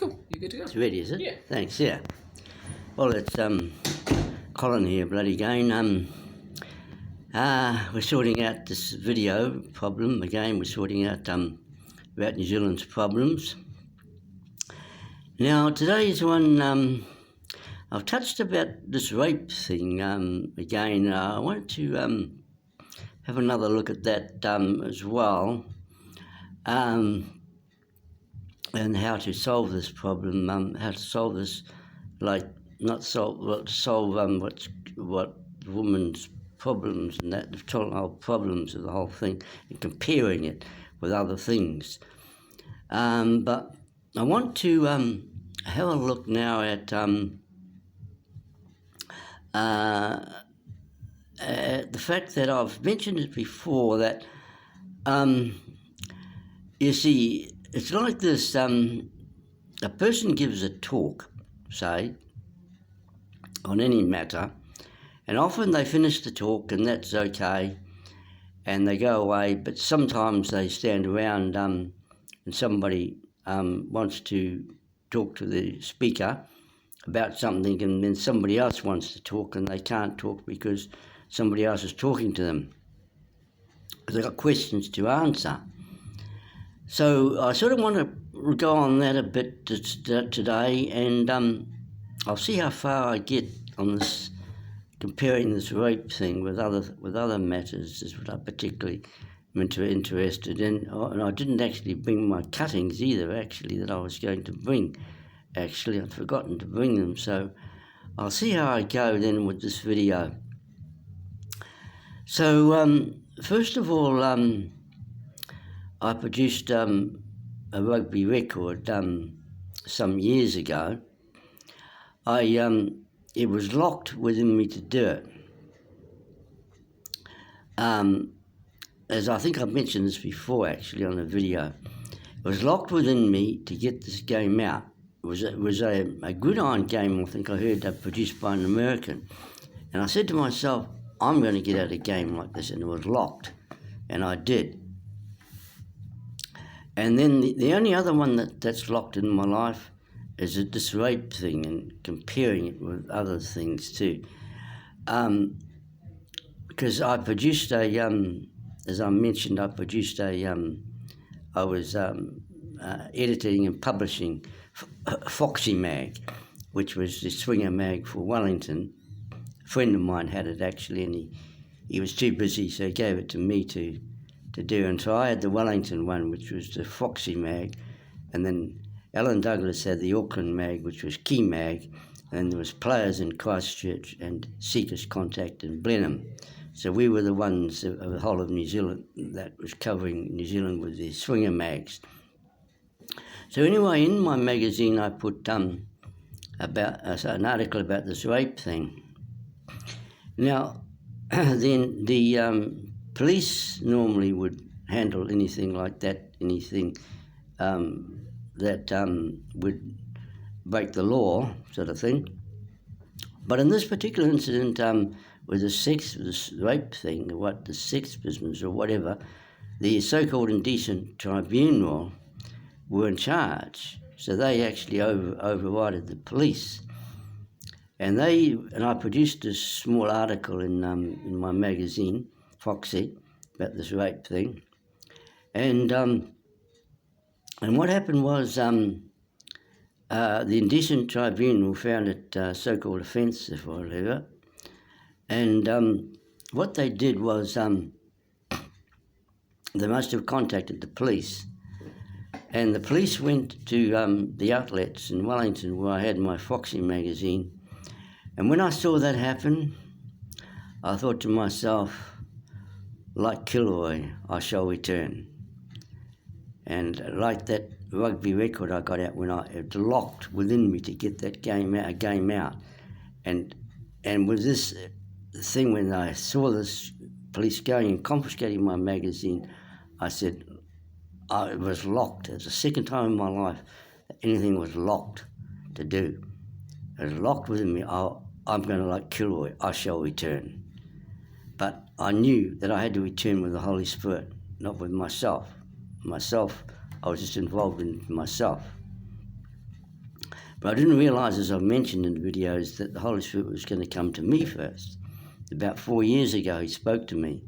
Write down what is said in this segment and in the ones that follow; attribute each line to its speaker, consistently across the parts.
Speaker 1: Cool. You good to go?
Speaker 2: It's ready, is it?
Speaker 1: Yeah.
Speaker 2: Thanks, yeah. Well, it's Colin here, bloody again. We're sorting out this video problem again. We're sorting out about New Zealand's problems. Now, today's one, I've touched about this rape thing again. I wanted to have another look at that as well. And how to solve this problem, how to solve this, like not solve, but solve what women's problems and that, the total problems of the whole thing, and comparing it with other things. But I want to have a look now at the fact that I've mentioned it before, that you see, it's like this, a person gives a talk, say, on any matter, and often they finish the talk and that's okay, and they go away, but sometimes they stand around and somebody wants to talk to the speaker about something, and then somebody else wants to talk and they can't talk because somebody else is talking to them. They've got questions to answer. So I sort of want to go on that a bit today, and I'll see how far I get on this, comparing this rape thing with other matters, is what I particularly am interested in. And I didn't actually bring my cuttings either, actually, that I was going to bring. Actually, I'd forgotten to bring them, so I'll see how I go then with this video. So first of all, I produced a rugby record some years ago. It was locked within me to do it. As I think I've mentioned this before, actually, on a video, it was locked within me to get this game out. It was a gridiron game, I think I heard, produced by an American. And I said to myself, I'm going to get out a game like this, and it was locked. And I did. And then the only other one that's locked in my life is this rape thing, and comparing it with other things too. Because I produced as I mentioned, I was editing and publishing Foxy Mag, which was the swinger mag for Wellington. A friend of mine had it actually, and he was too busy, so he gave it to me to do. And so I had the Wellington one, which was the Foxy Mag, and then Alan Douglas had the Auckland Mag, which was Key Mag, and there was Players in Christchurch and Seekers Contact in Blenheim. So we were the ones of the whole of New Zealand that was covering New Zealand with the swinger mags. So anyway, in my magazine I put about an article about this rape thing. Now, then the police normally would handle anything like that, anything that would break the law, sort of thing. But in this particular incident, with this rape thing, the sex business or whatever, the so-called indecent tribunal were in charge. So they actually overrided the police. And I produced this small article in my magazine, Foxy, about this rape thing. And what happened was the indecent tribunal found it so-called offensive or whatever. And what they did was they must have contacted the police. And the police went to the outlets in Wellington where I had my Foxy magazine. And when I saw that happen, I thought to myself, like Kilroy, I shall return. And like that rugby record I got out when it locked within me to get that game out. And with this thing, when I saw this police going and confiscating my magazine, I said, it was locked. It was the second time in my life that anything was locked to do. It was locked within me. I'm going to, like Kilroy, I shall return. But I knew that I had to return with the Holy Spirit, not with myself. I was just involved in myself. But I didn't realise, as I've mentioned in the videos, that the Holy Spirit was going to come to me first. About 4 years ago, he spoke to me,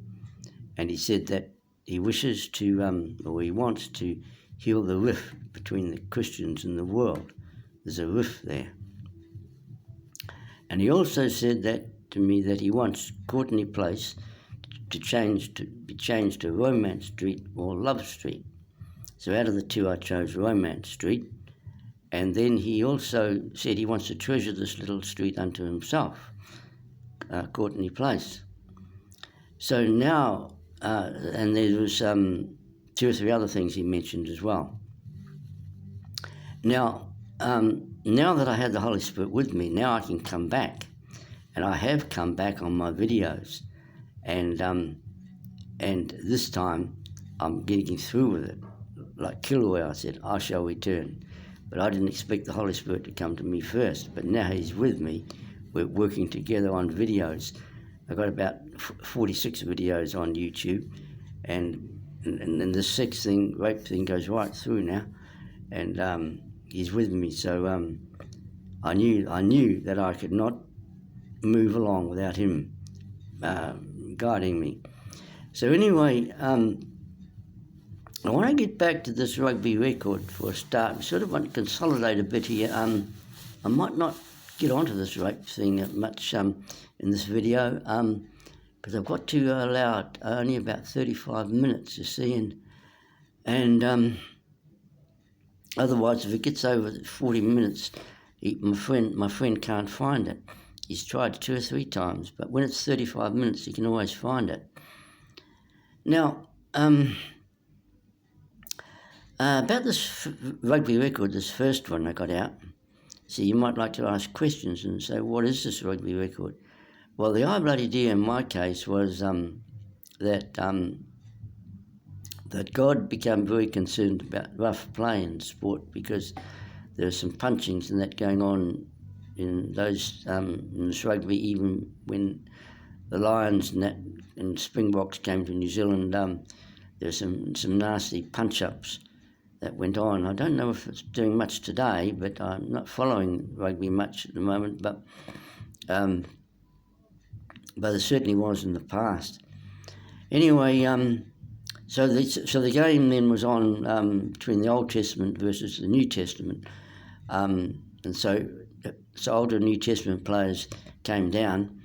Speaker 2: and he said that he wishes to, or he wants to heal the rift between the Christians and the world. There's a rift there. And he also said that to me, that he wants Courtenay Place to be changed to Romance Street or Love Street. So out of the two, I chose Romance Street. And then he also said he wants to treasure this little street unto himself, Courtenay Place. So now, and there was 2 or 3 other things he mentioned as well. Now that I had the Holy Spirit with me, now I can come back, and I have come back on my videos, and this time I'm getting through with it. Like Kilauea, I said, I shall return. But I didn't expect the Holy Spirit to come to me first. But now he's with me. We're working together on videos. I've got about 46 videos on YouTube. And the 6th thing, rape thing, goes right through now. And he's with me. So I knew that I could not move along without him guiding me. So anyway, I want to get back to this rugby record for a start. I sort of want to consolidate a bit here. I might not get onto this rape thing much in this video because I've got to allow it only about 35 minutes, you see, and otherwise if it gets over 40 minutes, my friend can't find it. He's tried 2 or 3 times, but when it's 35 minutes, he can always find it. Now, about this rugby record, this first one I got out, so you might like to ask questions and say, what is this rugby record? Well, the idea in my case was that God became very concerned about rough play in sport because there were some punchings and that going on in those in this rugby, even when the Lions and Springboks came to New Zealand. There were some nasty punch-ups that went on. I don't know if it's doing much today, but I'm not following rugby much at the moment, but there certainly was in the past. Anyway, so the game then was on between the Old Testament versus the New Testament, and so older New Testament players came down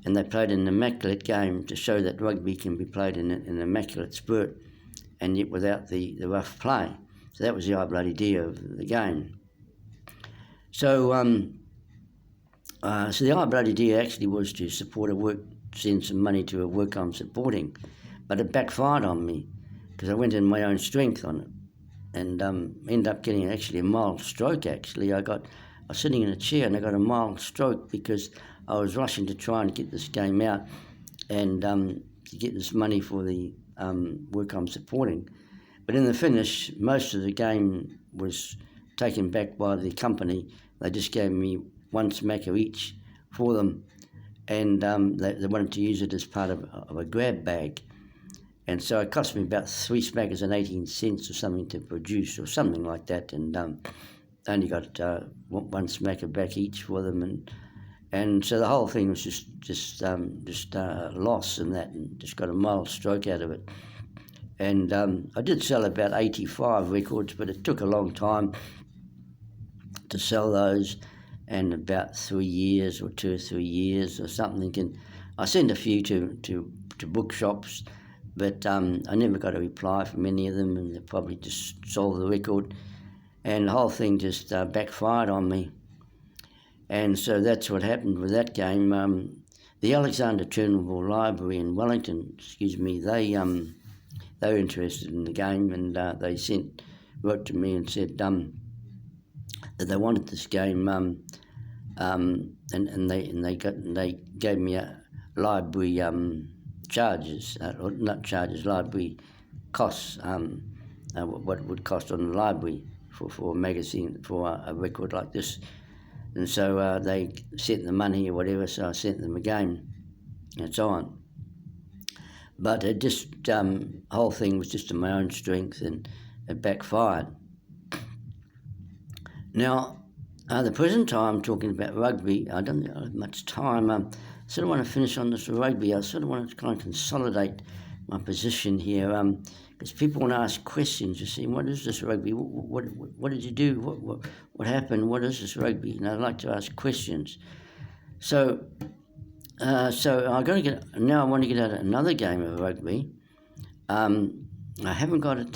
Speaker 2: and they played an immaculate game to show that rugby can be played in an immaculate spirit and yet without the rough play. So that was the idea of the game. So the idea actually was to send some money to a work I'm supporting, but it backfired on me because I went in my own strength on it and ended up getting actually a mild stroke. Actually, I was sitting in a chair and I got a mild stroke because I was rushing to try and get this game out and to get this money for the work I'm supporting. But in the finish, most of the game was taken back by the company. They just gave me 1 smacker each for them, and they wanted to use it as part of a grab bag. And so it cost me about 3 smackers and 18 cents or something to produce, or something like that, and only got 1 smacker back each for them, and so the whole thing was just loss in that, and just got a mild stroke out of it. And I did sell about 85 records, but it took a long time to sell those, and about 3 years or 2 or 3 years or something. And I sent a few to bookshops, but I never got a reply from any of them, and they probably just sold the record. And the whole thing just backfired on me. And so that's what happened with that game. The Alexander Turnbull Library in Wellington, they were interested in the game, and they wrote to me and said that they wanted this game, and they gave me a library charges, or not charges, library costs, what it would cost on the library for a magazine, for a record like this. And so they sent the money or whatever, so I sent them a game and so on. But it just, the whole thing was just in my own strength, and it backfired. Now, The present time, talking about rugby, I don't have much time. I sort of want to finish on this rugby. I sort of want to kind of consolidate my position here, because people want to ask questions. You see, what is this rugby? What did you do? What happened? What is this rugby? And I'd like to ask questions. So I'm going to get now. I want to get out another game of rugby. I haven't got it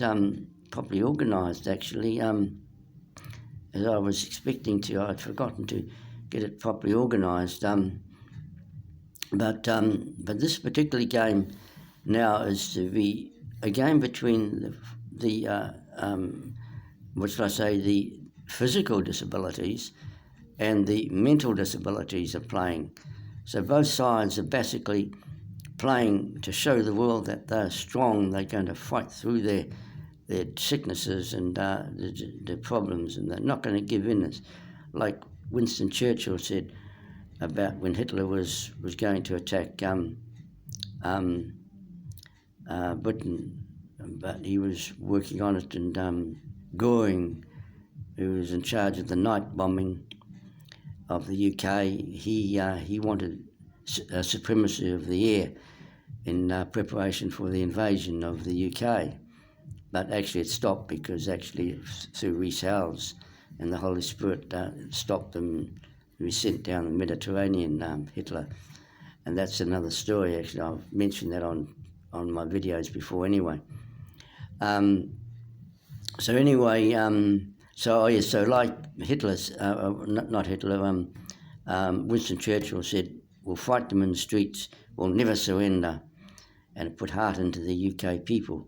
Speaker 2: properly organised actually. As I was expecting to, I'd forgotten to get it properly organised. But this particular game now is to be a game between the what should I say, the physical disabilities and the mental disabilities are playing. So both sides are basically playing to show the world that they're strong, they're going to fight through their sicknesses and their problems, and they're not going to give in. It's like Winston Churchill said about when Hitler was going to attack Britain, but he was working on it, and Goring, who was in charge of the night bombing of the UK, he wanted supremacy of the air in preparation for the invasion of the UK. But actually it stopped because actually through Rees Howells and the Holy Spirit stopped them. He was sent down the Mediterranean, Hitler. And that's another story, actually. I've mentioned that on my videos before anyway. So like Hitler's, not Hitler, Winston Churchill said, we'll fight them in the streets, we'll never surrender, and it put heart into the UK people.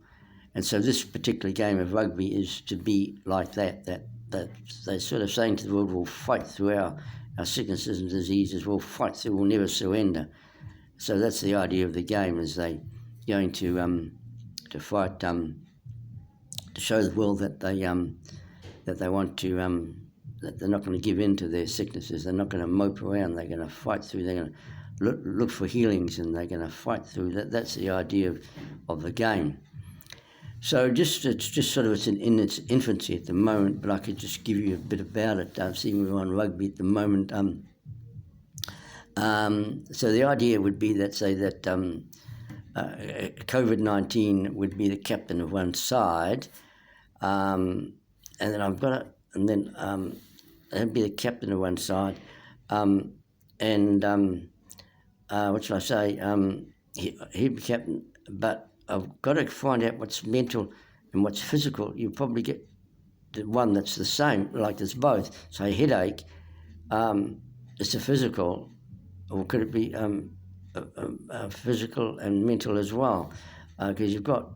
Speaker 2: And so this particular game of rugby is to be like that they're sort of saying to the world, we'll fight through our sicknesses and diseases, we'll fight through, we'll never surrender. So that's the idea of the game, is they going to fight, to show the world that they want to, that they're not going to give in to their sicknesses, they're not going to mope around, they're going to fight through, they're going to look for healings, and they're going to fight through. That's the idea of the game. So it's just sort of in its infancy at the moment, but I could just give you a bit about it. Seeing we're on rugby at the moment. So the idea would be that, say that COVID-19 would be the captain of one side, and then that'd be the captain of one side, what shall I say? He'd be captain, but I've got to find out what's mental and what's physical. You probably get the one that's the same, like there's both. So headache, it's a physical, or could it be physical and mental as well? Because you've got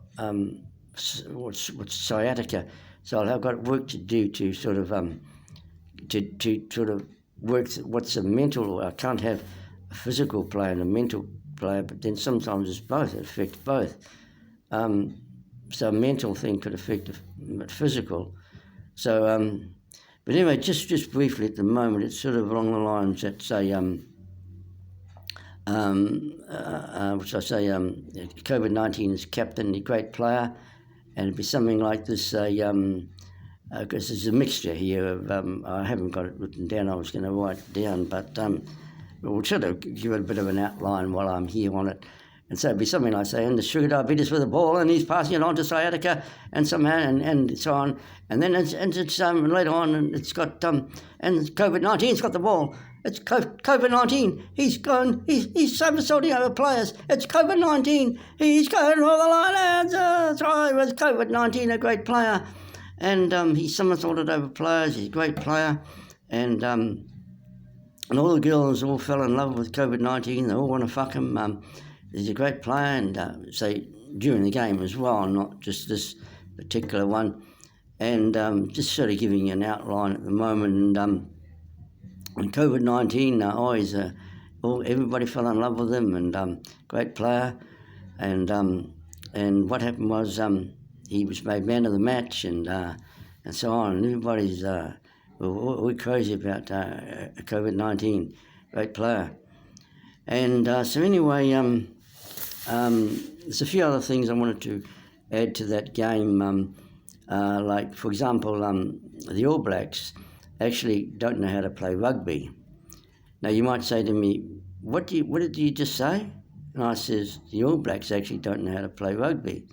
Speaker 2: what's sciatica. So I've got work to do to sort of work what's a mental. I can't have a physical player and a mental player, but then sometimes it's both. It affects both. So a mental thing could affect physical. So, but anyway, just briefly at the moment, it's sort of along the lines that say, COVID-19 is captain, a great player, and it'd be something like this. Because there's a mixture here of, I haven't got it written down. I was going to write it down, but we'll sort of give it a bit of an outline while I'm here on it. And so it'd be something like, say, and the sugar diabetes with a ball, and he's passing it on to sciatica, and somehow, and so on. And then it's later on, and it's got, and COVID-19's got the ball. It's COVID-19. He's somersaulting over players. It's COVID-19. He's going for the line. It's COVID-19, a great player. And he somersaulted over players. He's a great player. And all the girls all fell in love with COVID-19. They all want to fuck him. He's a great player, and say during the game as well, not just this particular one. And just sort of giving you an outline at the moment. And COVID-19, everybody fell in love with him, and great player. And what happened was he was made man of the match, and so on. And everybody's we're crazy about COVID-19, great player. And so anyway, there's a few other things I wanted to add to that game. Like, for example, the All Blacks, actually don't know how to play rugby. Now you might say to me, what did you just say? And I says, the All Blacks actually don't know how to play rugby.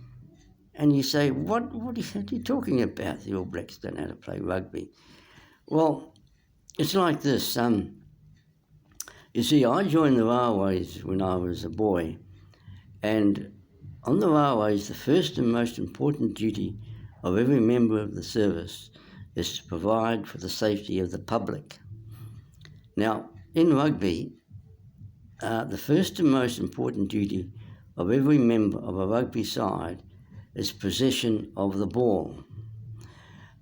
Speaker 2: And you say, what are you talking about? The All Blacks don't know how to play rugby. Well, it's like this. You see, I joined the railways when I was a boy, and on the railways, the first and most important duty of every member of the service is to provide for the safety of the public. Now, in rugby, the first and most important duty of every member of a rugby side is possession of the ball.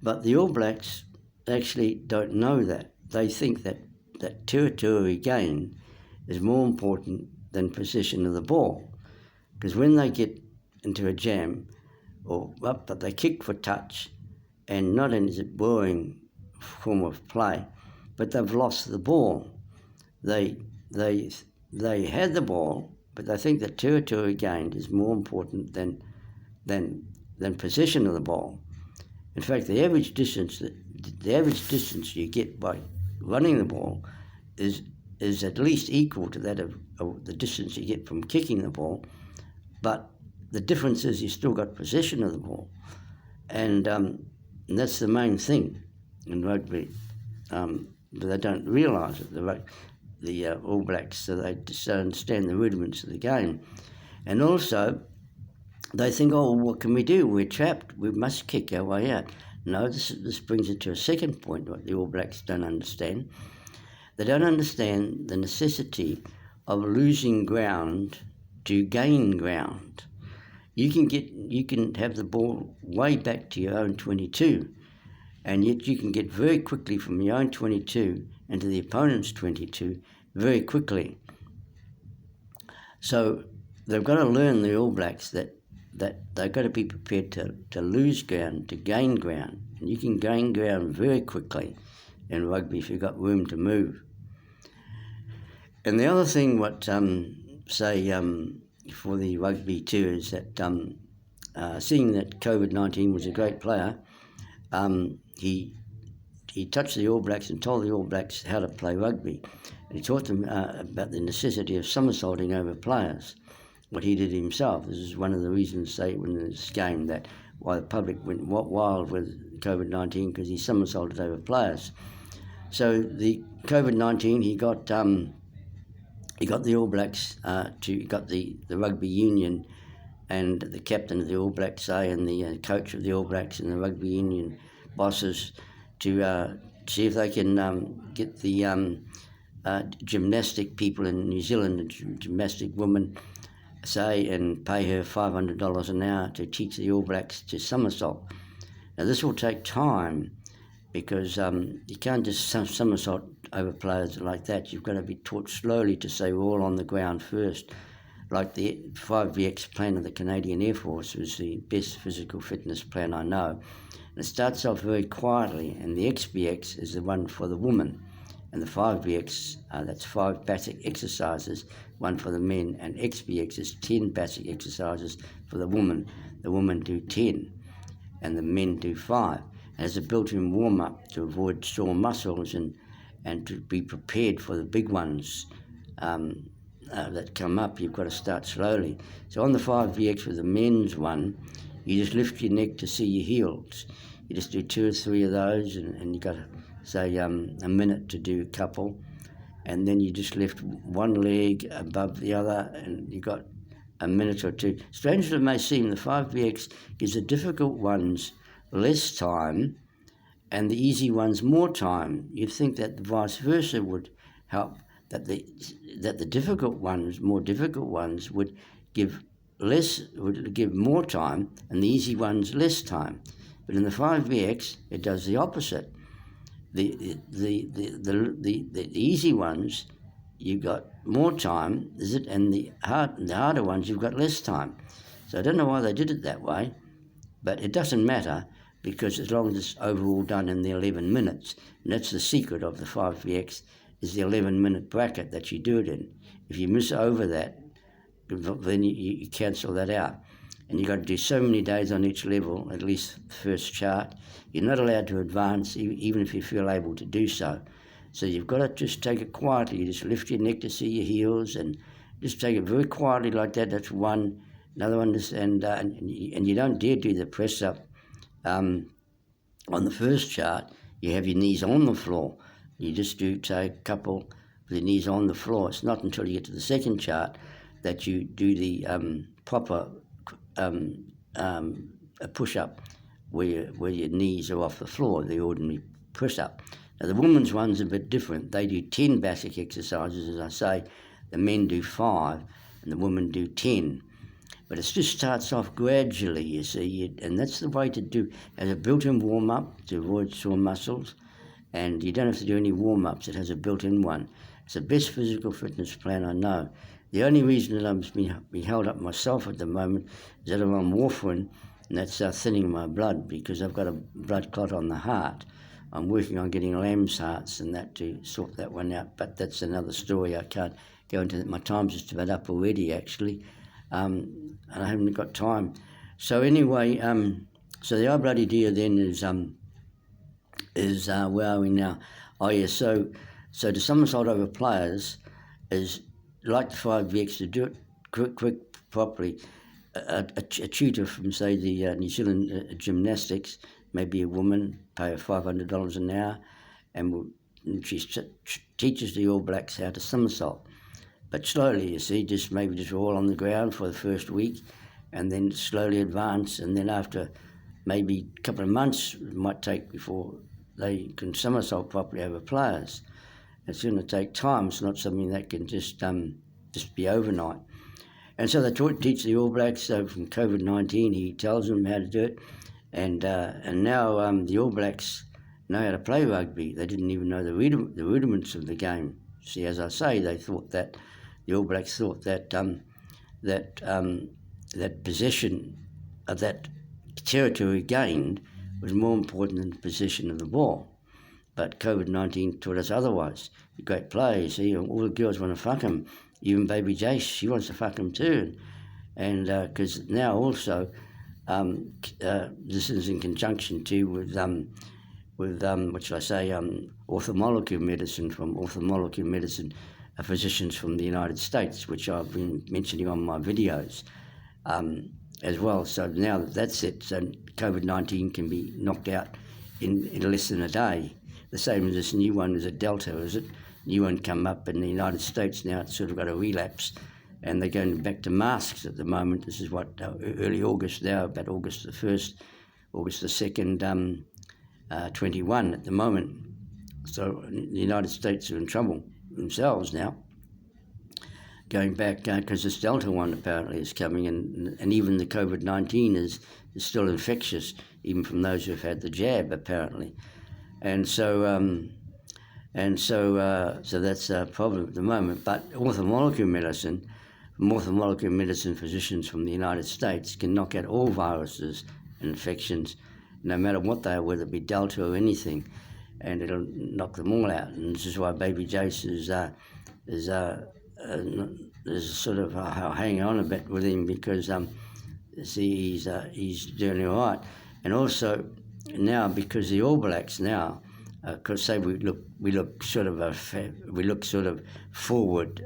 Speaker 2: But the All Blacks actually don't know that. They think that territory gain is more important than possession of the ball. Because when they get into a jam, but they kick for touch, and not only is it boring form of play, but they've lost the ball. They had the ball, but they think that territory gained is more important than possession of the ball. In fact, the average distance you get by running the ball is at least equal to that of the distance you get from kicking the ball, but the difference is you still got possession of the ball, and that's the main thing in rugby. But they don't realise it. The All Blacks, so they just don't understand the rudiments of the game, and also they think, oh, what can we do? We're trapped. We must kick our way out. No, this brings it to a second point. What the All Blacks don't understand. They don't understand the necessity of losing ground to gain ground. You can have the ball way back to your own 22, and yet you can get very quickly from your own 22 into the opponent's 22 very quickly. So they've got to learn, the All Blacks, that they've got to be prepared to lose ground to gain ground. And you can gain ground very quickly in rugby if you've got room to move. And the other thing, for the rugby too, is that seeing that COVID-19 was a great player, he touched the All Blacks and told the All Blacks how to play rugby. And he taught them about the necessity of somersaulting over players, what he did himself. This is one of the reasons, in this game, that why the public went wild with COVID-19, because he somersaulted over players. So the COVID-19, he got the All Blacks got the rugby union and the captain of the All Blacks, and the coach of the All Blacks and the rugby union bosses to see if they can get the gymnastic people in New Zealand, a gymnastic woman, and pay her $500 an hour to teach the All Blacks to somersault. Now this will take time, because you can't just somersault over players like that. You've got to be taught slowly to say we're all on the ground first. Like the 5VX plan of the Canadian Air Force was the best physical fitness plan I know. And it starts off very quietly, and the XBX is the one for the woman. And the 5VX, that's 5 basic exercises, one for the men, and XBX is 10 basic exercises for the woman. The women do 10, and the men do 5. As a built-in warm-up to avoid sore muscles and to be prepared for the big ones that come up. You've got to start slowly. So on the 5VX with the men's one, you just lift your neck to see your heels. You just do 2 or 3 of those, and you've got to say a minute to do a couple, and then you just lift one leg above the other, and you've got a minute or 2. Strange as it may seem, the 5VX gives the difficult ones less time and the easy ones more time. You'd think that the vice versa would help, that the difficult ones, more difficult ones, would give more time and the easy ones less time. But in the 5VX, it does the opposite. The easy ones, you've got more time, and the harder ones, you've got less time. So I don't know why they did it that way, but it doesn't matter, because as long as it's overall done in the 11 minutes, and that's the secret of the 5VX, is the 11-minute bracket that you do it in. If you miss over that, then you cancel that out. and you've got to do so many days on each level, at least the first chart. You're not allowed to advance, even if you feel able to do so. So you've got to just take it quietly. You just lift your neck to see your heels, and just take it very quietly like that. That's one. Another one is, and you don't dare do the press up. On the first chart, you have your knees on the floor. You just do take a couple with your knees on the floor. It's not until you get to the second chart that you do the proper a push-up where your knees are off the floor, the ordinary push-up. Now, the women's one's a bit different. They do 10 basic exercises, as I say. The men do 5, and the women do 10. But it just starts off gradually, you see, and that's the way to do, as a built-in warm-up to avoid sore muscles, and you don't have to do any warm-ups. It has a built-in one. It's the best physical fitness plan I know. The only reason that I'm being held up myself at the moment is that I'm on warfarin, and that's thinning my blood because I've got a blood clot on the heart. I'm working on getting lamb's hearts and that to sort that one out, but that's another story. I can't go into that. My time's just about up already, actually. And I haven't got time. So anyway, so the bloody dear then is where are we now? Oh yeah, so the somersault over players is like the 5VX. To do it quick, properly. A tutor from, say, the New Zealand Gymnastics, maybe a woman, pay her $500 an hour, and she teaches the All Blacks how to somersault. But slowly, you see, just all on the ground for the first week, and then slowly advance, and then after maybe a couple of months, it might take before they can somersault properly over players. It's going to take time. It's not something that can just be overnight. And so they teach the All Blacks. So from COVID-19, he tells them how to do it, and now the All Blacks know how to play rugby. They didn't even know the rudiments of the game. See, as I say, they thought that. The All Blacks thought that that possession of that territory gained was more important than the possession of the ball. But COVID-19 taught us otherwise. The great players, see, all the girls want to fuck him. Even Baby Jace, she wants to fuck him too. And because now also, this is in conjunction too with what shall I say, orthomolecular medicine from orthomolecular medicine. Physicians from the United States, which I've been mentioning on my videos as well. So now that's it. So COVID-19 can be knocked out in less than a day. The same as this new one is a Delta, is it? New one come up in the United States now. It's sort of got a relapse, and they're going back to masks at the moment. This is what early August now, about August the 1st, August the 2nd, 21 at the moment. So the United States are in trouble themselves now, going back because this Delta one apparently is coming, and even the COVID-19 is still infectious, even from those who've had the jab apparently, and so that's a problem at the moment. But orthomolecular medicine physicians from the United States can knock out all viruses and infections, no matter what they are, whether it be Delta or anything. And it'll knock them all out, and this is why Baby Jace is sort of hanging on a bit with him because see he's doing all right, and also now because the All Blacks now, because say we look sort of forward,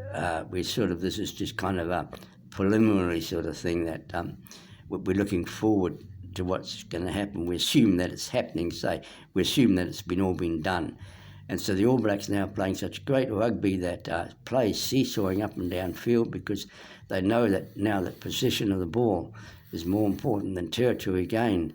Speaker 2: this is just kind of a preliminary sort of thing that we're looking forward to what's going to happen. We assume that it's happening, we assume that it's all been done. And so the All Blacks now playing such great rugby that plays seesawing up and down field because they know that now that possession of the ball is more important than territory gained.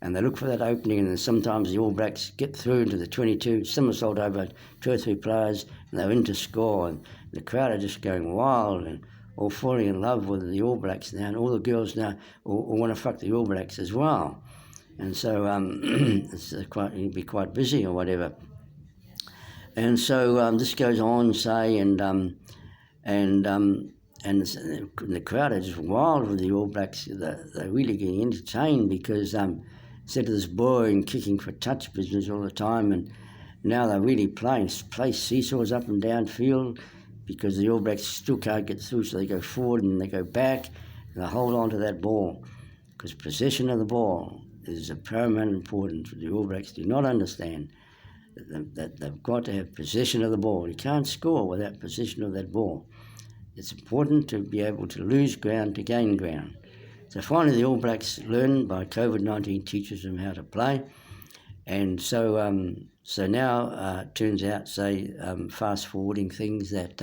Speaker 2: And they look for that opening, and then sometimes the All Blacks get through into the 22, somersault over 2 or 3 players, and they're in to score, and the crowd are just going wild and all falling in love with the All Blacks now, and all the girls now all want to fuck the All Blacks as well. And so it'll be quite busy or whatever. And so this goes on, say, and the crowd are just wild with the All Blacks. They're really getting entertained because instead of this boring kicking for touch business all the time, and now they're really play seesaws up and down field, because the All Blacks still can't get through, so they go forward and they go back, and they hold on to that ball. because possession of the ball is of paramount importance. The All Blacks do not understand that they've got to have possession of the ball. You can't score without possession of that ball. It's important to be able to lose ground to gain ground. So finally the All Blacks learned by COVID-19 teaches them how to play. And so now it turns out, fast forwarding things, that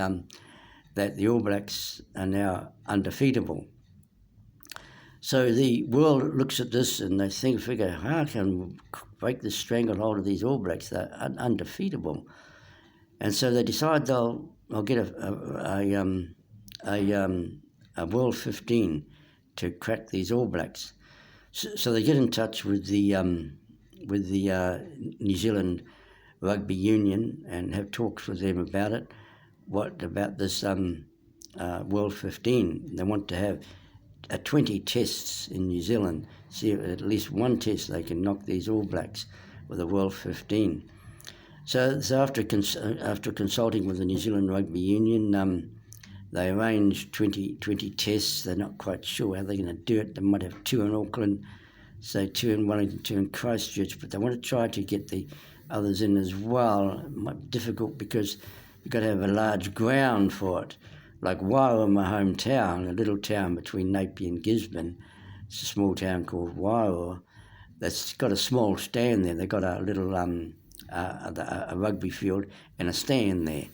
Speaker 2: the All Blacks are now undefeatable. So the world looks at this and they figure, how can we break this stranglehold of these All Blacks? They're undefeatable. And so they decide they'll get a World 15 to crack these All Blacks. So they get in touch with the New Zealand Rugby Union and have talks with them about it. About this World 15? They want to have 20 tests in New Zealand, see if at least one test they can knock these All Blacks with a World 15. So after consulting with the New Zealand Rugby Union, they arranged 20 tests. They're not quite sure how they're going to do it. They might have 2 in Auckland, say 2 in Wellington, 2 in Christchurch, but they want to try to get the others in as well. It might be difficult because you've got to have a large ground for it. Like Wairoa, my hometown, a little town between Napier and Gisborne, it's a small town called Wairoa, that's got a small stand there. They've got a little a rugby field and a stand there.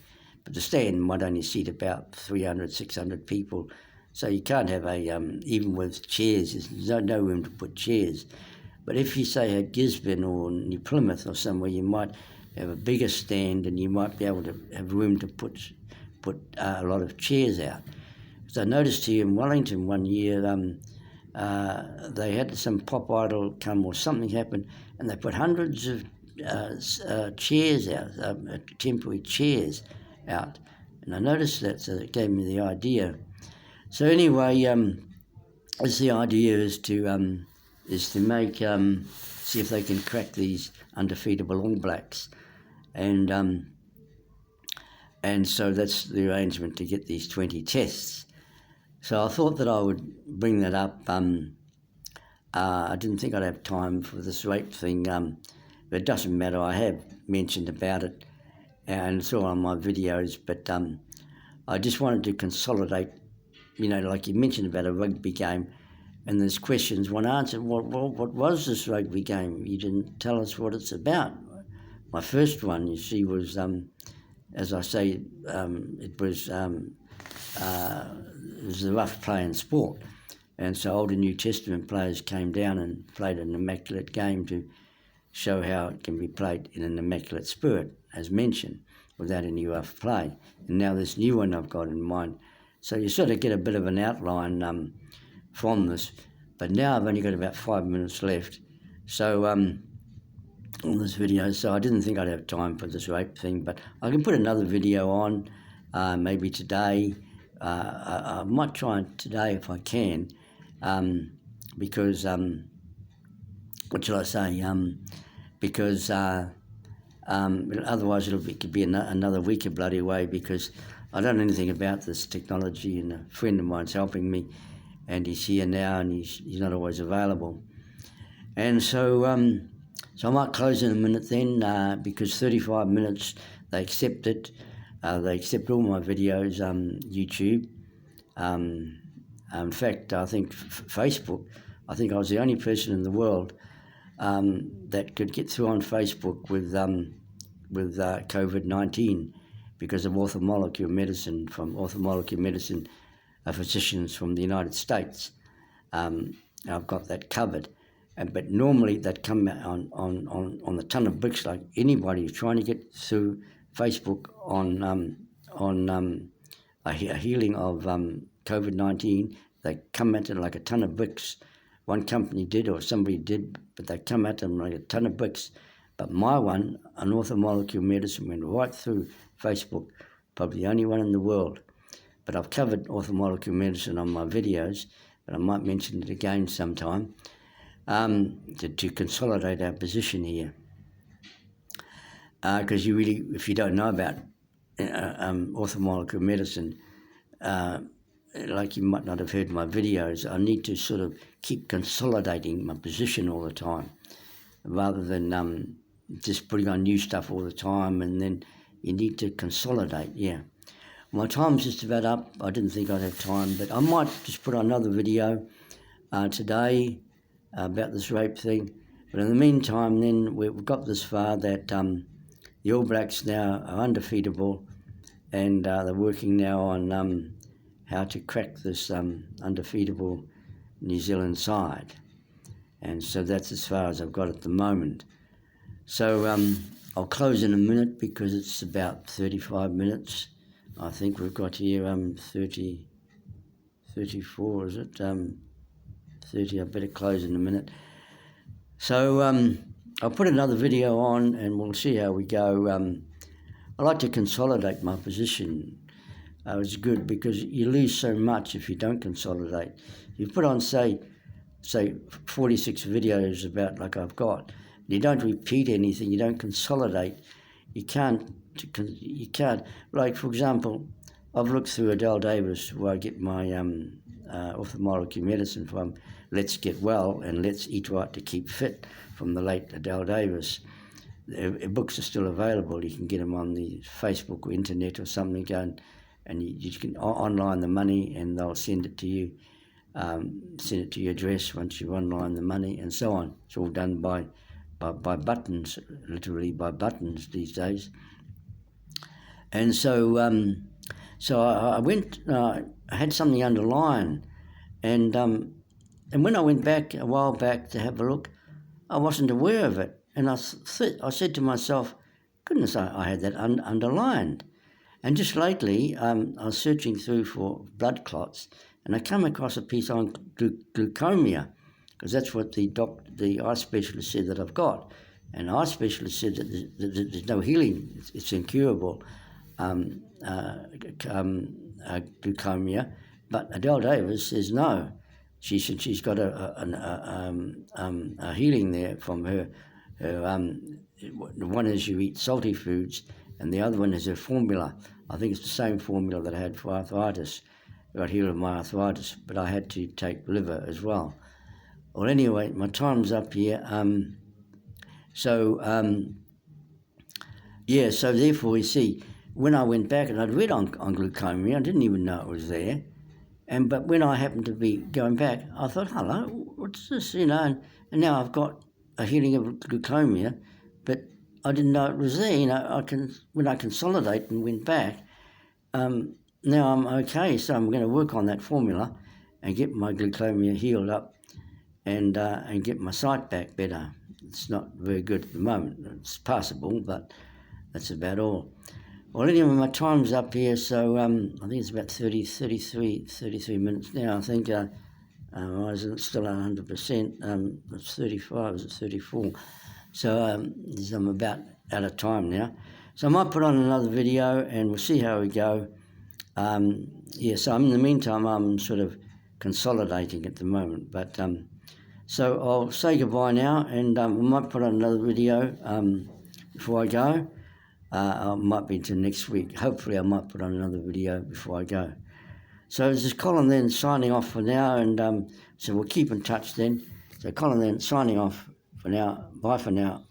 Speaker 2: But the stand might only seat about 300, 600 people. So you can't have even with chairs, there's no room to put chairs. But if you say at Gisborne or New Plymouth or somewhere, you might have a bigger stand and you might be able to have room to put a lot of chairs out. So I noticed here in Wellington one year, they had some pop idol come or something happen, and they put hundreds of chairs out, temporary chairs out. And I noticed that, so it gave me the idea. So anyway, the idea is to make, see if they can crack these undefeatable All Blacks. And so that's the arrangement, to get these 20 tests. So I thought that I would bring that up. I didn't think I'd have time for this rape thing, but it doesn't matter. I have mentioned about it, and it's all on my videos, but I just wanted to consolidate, like you mentioned about a rugby game, and there's questions one answered. What was this rugby game? You didn't tell us what it's about. My first one, you see, was... as I say, it was a rough playing sport. And so Old and New Testament players came down and played an immaculate game to show how it can be played in an immaculate spirit, as mentioned, without any rough play. And now this new one I've got in mind. So you sort of get a bit of an outline from this. But now I've only got about 5 minutes left. So... on this video, so I didn't think I'd have time for this rape thing, but I can put another video on, maybe today. I might try it today if I can, because, what shall I say, because otherwise it could be another week of bloody way, because I don't know anything about this technology, and a friend of mine's helping me, and he's here now, and he's not always available. And so I might close in a minute then, because 35 minutes, they accept it. They accept all my videos on YouTube. In fact, I think Facebook, I think I was the only person in the world that could get through on Facebook with COVID-19 because of orthomolecular medicine, physicians from the United States. I've got that covered. But normally they'd come on the ton of bricks, like anybody who's trying to get through Facebook on a healing of COVID-19. They come at it like a ton of bricks. One company did, or somebody did, but they come at them like a ton of bricks. But my one, an orthomolecular medicine, went right through Facebook, probably the only one in the world. But I've covered orthomolecular medicine on my videos, but I might mention it again sometime. To consolidate our position here, because if you don't know about orthomolecular medicine, like you might not have heard my videos, I need to sort of keep consolidating my position all the time, rather than just putting on new stuff all the time, and then you need to consolidate, yeah. My time's just about up. I didn't think I'd have time, but I might just put on another video today about this rape thing. But in the meantime, then we've got this far that the All Blacks now are undefeatable, and they're working now on how to crack this undefeatable New Zealand side. And so that's as far as I've got at the moment. So I'll close in a minute because it's about 35 minutes. I think we've got here 34, is it? 30, I better close in a minute. So I'll put another video on and we'll see how we go. I like to consolidate my position. It's good because you lose so much if you don't consolidate. You put on, say 46 videos about like I've got, you don't repeat anything, you don't consolidate, you can't, like for example, I've looked through Adele Davis where I get my ophthalmology medicine from, Let's Get Well and Let's Eat Right to Keep Fit from the late Adele Davis. The books are still available, you can get them on the Facebook or internet or something, and you can online the money and they'll send it to you, send it to your address once you online the money and so on. It's all done by buttons, literally by buttons these days. And so I went, I had something underlined, and when I went back a while back to have a look, I wasn't aware of it, and I said to myself, goodness, I had that underlined. And just lately, I was searching through for blood clots, and I come across a piece on glaucoma, because that's what the eye specialist said that I've got. And the eye specialist said that there's no healing, it's incurable, glaucoma. But Adele Davis says no. She said she's got a healing there from her one is you eat salty foods, and the other one is her formula. I think it's the same formula that I had for arthritis. I got healed of my arthritis, but I had to take liver as well. Well, anyway, my time's up here. So therefore, you see, when I went back and I'd read on glaucoma, I didn't even know it was there. But when I happened to be going back, I thought, hello, what's this, and now I've got a healing of glaucoma, but I didn't know it was there. When I consolidate and went back, now I'm okay, so I'm going to work on that formula and get my glaucoma healed up and get my sight back better. It's not very good at the moment. It's passable, but that's about all. Well, anyway, my time's up here, so I think it's about 33 minutes now. I think I wasn't still 100%. It's 35, is it 34? So I'm about out of time now. So I might put on another video and we'll see how we go. So in the meantime, I'm sort of consolidating at the moment. But so I'll say goodbye now, and we might put on another video before I go. I might be until next week. Hopefully I might put on another video before I go. So this is Colin then signing off for now, and so we'll keep in touch then. So Colin then signing off for now. Bye for now.